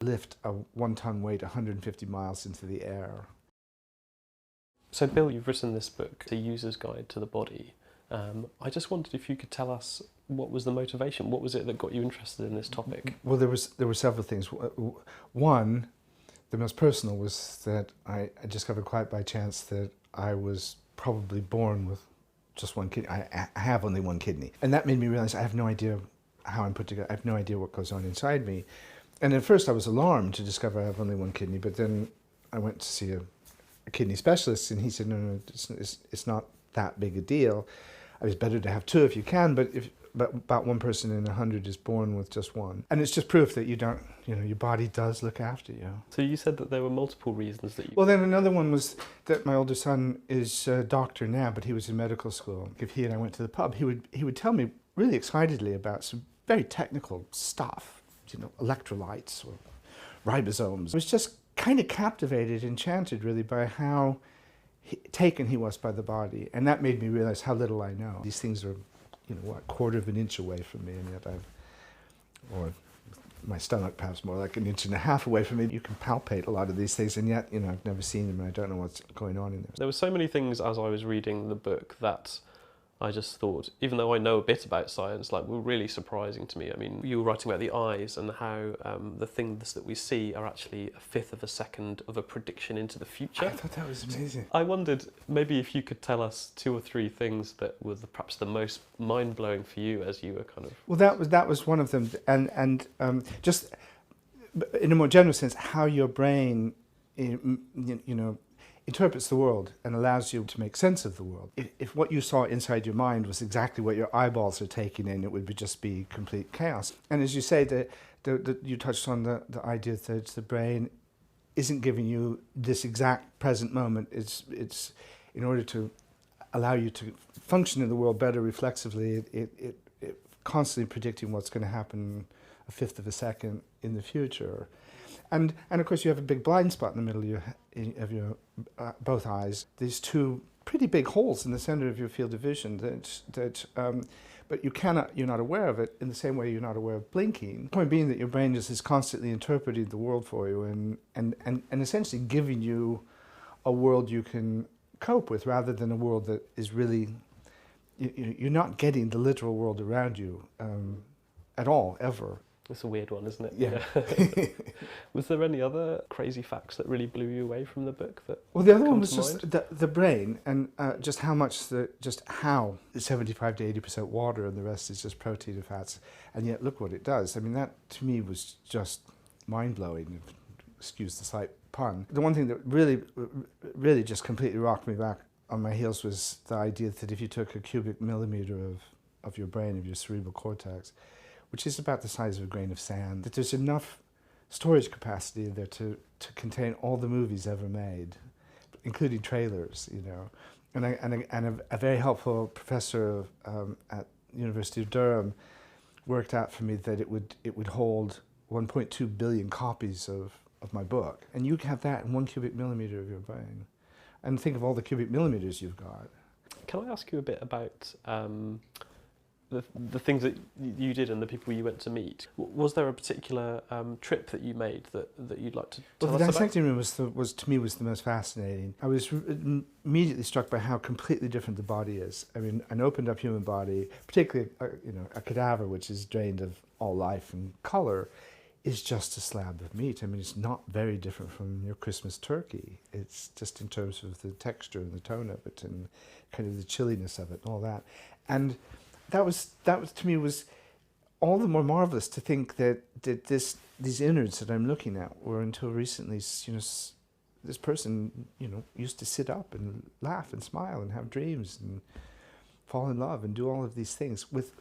lift a 1-ton weight 150 miles into the air. So Bill, you've written this book, A User's Guide to the Body. I just wondered if you could tell us what was the motivation? What was it that got you interested in this topic? Well, there were several things. One, the most personal, was that I discovered quite by chance that I was probably born with just one kidney. I have only one kidney. And that made me realize I have no idea how I'm put together. I have no idea what goes on inside me. And at first I was alarmed to discover I have only one kidney, but then I went to see a kidney specialist, and he said, no, it's not that big a deal. It's better to have two if you can, but about 1 person in 100 is born with just one. And it's just proof that you don't, your body does look after you. So you said that there were multiple reasons that you... Well, then another one was that my older son is a doctor now, but he was in medical school. If he and I went to the pub, he would tell me really excitedly about some very technical stuff, electrolytes or ribosomes. I was just kind of captivated, enchanted really by how taken he was by the body. And that made me realize how little I know. These things are, a quarter of an inch away from me, and yet or my stomach perhaps more like 1.5 inches away from me. You can palpate a lot of these things, and yet, I've never seen them, and I don't know what's going on in there. There were so many things as I was reading the book that I just thought, even though I know a bit about science, were really surprising to me. I mean, you were writing about the eyes and how the things that we see are actually 1/5 of a second of a prediction into the future. I thought that was amazing. I wondered maybe if you could tell us 2 or 3 things that were perhaps the most mind-blowing for you as you were kind of... Well, that was one of them, and just in a more general sense, how your brain, interprets the world and allows you to make sense of the world. If what you saw inside your mind was exactly what your eyeballs are taking in, it would just be complete chaos. And as you say, you touched on the idea that the brain isn't giving you this exact present moment. It's in order to allow you to function in the world better reflexively, it constantly predicting what's going to happen 1/5 of a second in the future. And of course you have a big blind spot in the middle of your both eyes. These 2 pretty big holes in the center of your field of vision but you're not aware of it in the same way you're not aware of blinking. The point being that your brain is constantly interpreting the world for you and essentially giving you a world you can cope with, rather than a world that is really, you're not getting the literal world around you at all, ever. It's a weird one, isn't it? Yeah. Was there any other crazy facts that really blew you away from the book? Well, the other one was just the brain, and just how 75 to 80% water and the rest is just protein and fats, and yet look what it does. I mean, that to me was just mind-blowing, excuse the slight pun. The one thing that really just completely rocked me back on my heels was the idea that if you took a cubic millimeter of your brain, of your cerebral cortex, which is about the size of a grain of sand, that there's enough storage capacity there to contain all the movies ever made, including trailers, And a very helpful professor at the University of Durham worked out for me that it would hold 1.2 billion copies of my book. And you have that in 1 cubic millimeter of your brain. And think of all the cubic millimeters you've got. Can I ask you a bit about the things that you did and the people you went to meet? Was there a particular trip that you made that you'd like to tell us about? The dissecting room was to me the most fascinating. I was immediately struck by how completely different the body is. I mean, an opened up human body, particularly a cadaver which is drained of all life and color, is just a slab of meat. I mean, it's not very different from your Christmas turkey. It's just in terms of the texture and the tone of it and kind of the chilliness of it and all that. And that was to me was all the more marvelous to think that these innards that I'm looking at were until recently, this person, used to sit up and laugh and smile and have dreams and fall in love and do all of these things with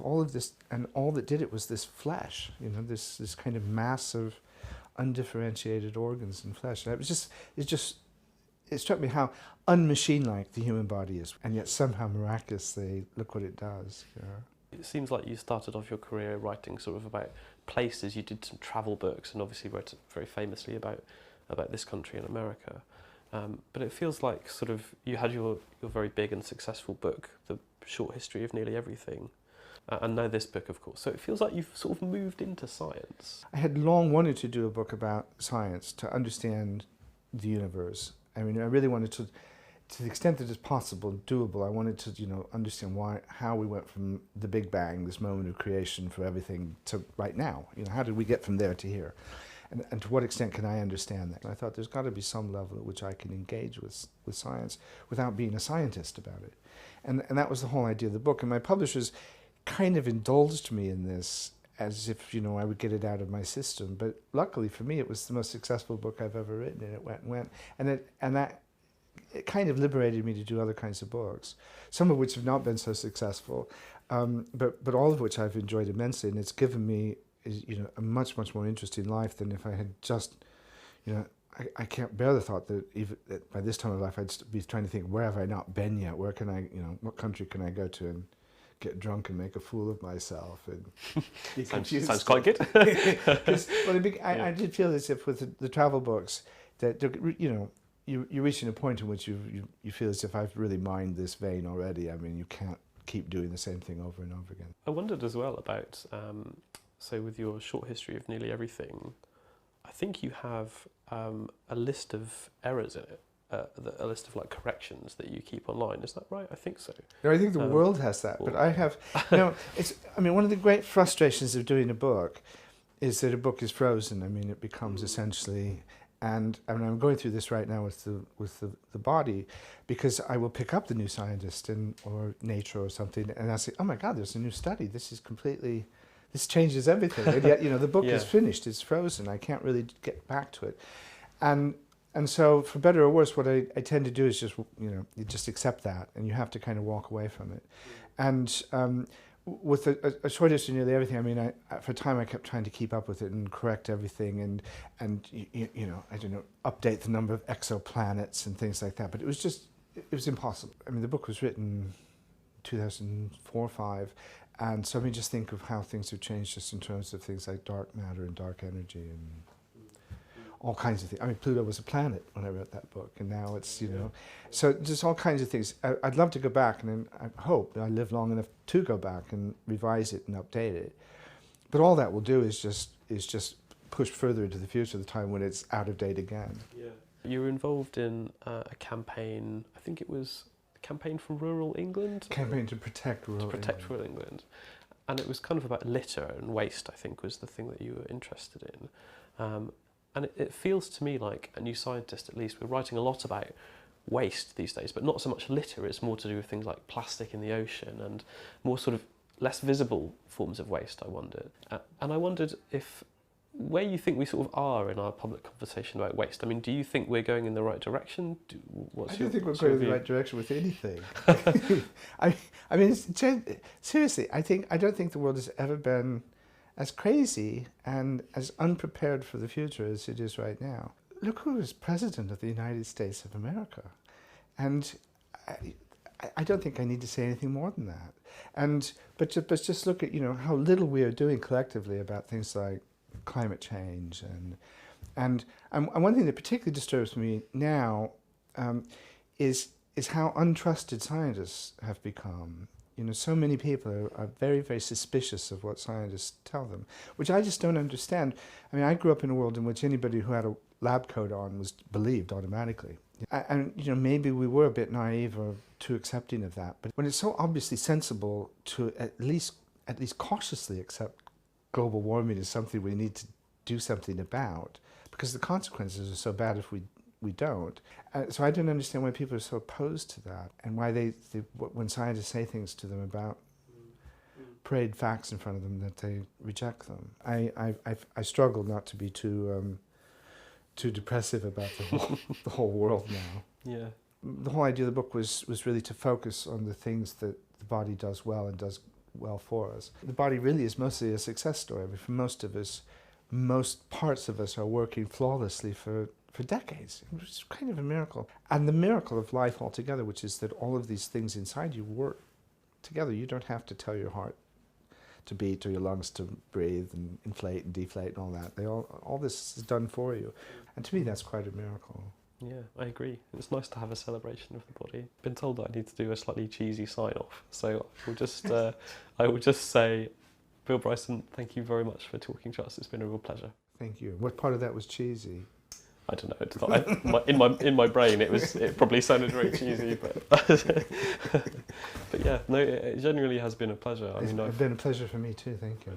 all of this, and all that did it was this flesh, this kind of mass of undifferentiated organs and flesh. And it struck me how unmachine-like the human body is, and yet somehow miraculously, look what it does. It seems like you started off your career writing sort of about places. You did some travel books and obviously wrote very famously about this country and America. But it feels like sort of you had your very big and successful book, The Short History of Nearly Everything. And now this book, of course. So it feels like you've sort of moved into science. I had long wanted to do a book about science, to understand the universe. I mean, I really wanted to the extent that it's possible, doable, I wanted to, understand how we went from the Big Bang, this moment of creation for everything, to right now. How did we get from there to here? And to what extent can I understand that? And I thought there's got to be some level at which I can engage with science without being a scientist about it. And that was the whole idea of the book. And my publishers kind of indulged me in this as if, I would get it out of my system. But luckily for me, it was the most successful book I've ever written, and it went and went. And that it kind of liberated me to do other kinds of books, some of which have not been so successful, but all of which I've enjoyed immensely, and it's given me, a much more interesting life than if I had just, I can't bear the thought that even that by this time of life I'd be trying to think, where have I not been yet? Where can I, what country can I go to and get drunk and make a fool of myself and be confused? Sounds quite good. I did feel as if with the travel books that you're reaching a point in which you feel as if I've really mined this vein already. I mean, you can't keep doing the same thing over and over again. I wondered as well about, so with your short history of nearly everything, I think you have a list of errors in it, a list of corrections that you keep online. Is that right? I think so. No, I think the world has that, but I have, one of the great frustrations of doing a book is that a book is frozen. I mean, it becomes essentially... And I'm going through this right now with the body, because I will pick up the New Scientist or Nature or something, and I'll say, oh my God, there's a new study. This changes everything. And yet, the book is finished. It's frozen. I can't really get back to it. And so, for better or worse, what I tend to do is just, you just accept that, and you have to kind of walk away from it. And with a short history of nearly everything, I mean, for a time I kept trying to keep up with it and correct everything and I don't know, update the number of exoplanets and things like that. But it was impossible. I mean, the book was written 2004 or 5, and so I mean, just think of how things have changed just in terms of things like dark matter and dark energy and all kinds of things. I mean, Pluto was a planet when I wrote that book, and now it's, so just all kinds of things. I'd love to go back, and I hope that I live long enough to go back and revise it and update it. But all that will do is just push further into the future, the time when it's out of date again. Yeah. You were involved in a campaign, I think it was a campaign for rural England? Campaign to protect rural England. Rural England. And it was kind of about litter and waste, I think, was the thing that you were interested in. And it feels to me like a New Scientist, at least, we're writing a lot about waste these days, but not so much litter. It's more to do with things like plastic in the ocean and more sort of less visible forms of waste, I wondered. And I wondered where you think we sort of are in our public conversation about waste. I mean, do you think we're going in the right direction? I don't think we're going in the right direction with anything. I mean, seriously, I don't think the world has ever been as crazy and as unprepared for the future as it is right now. Look who is president of the United States of America. And I don't think I need to say anything more than that. But just look at, how little we are doing collectively about things like climate change. And one thing that particularly disturbs me now is how untrusted scientists have become. So many people are very, very suspicious of what scientists tell them, which I just don't understand. I mean, I grew up in a world in which anybody who had a lab coat on was believed automatically. And maybe we were a bit naive or too accepting of that. But when it's so obviously sensible to at least cautiously accept global warming as something we need to do something about, because the consequences are so bad if we don't. So I don't understand why people are so opposed to that, and why when scientists say things to them about parade facts in front of them, that they reject them. I struggle not to be too depressive about the whole world now. Yeah. The whole idea of the book was really to focus on the things that the body does well and does well for us. The body really is mostly a success story. I mean, for most of us, most parts of us are working flawlessly for decades. It's kind of a miracle. And the miracle of life altogether, which is that all of these things inside you work together. You don't have to tell your heart to beat or your lungs to breathe and inflate and deflate and all that. All this is done for you. And to me, that's quite a miracle. Yeah, I agree. It's nice to have a celebration of the body. Been told that I need to do a slightly cheesy sign-off, so I will just say, Bill Bryson, thank you very much for talking to us. It's been a real pleasure. Thank you. What part of that was cheesy? I don't know. It's not, in my brain, it probably sounded very cheesy, but but yeah, no, it genuinely has been a pleasure. It's been a pleasure for me too. Thank you.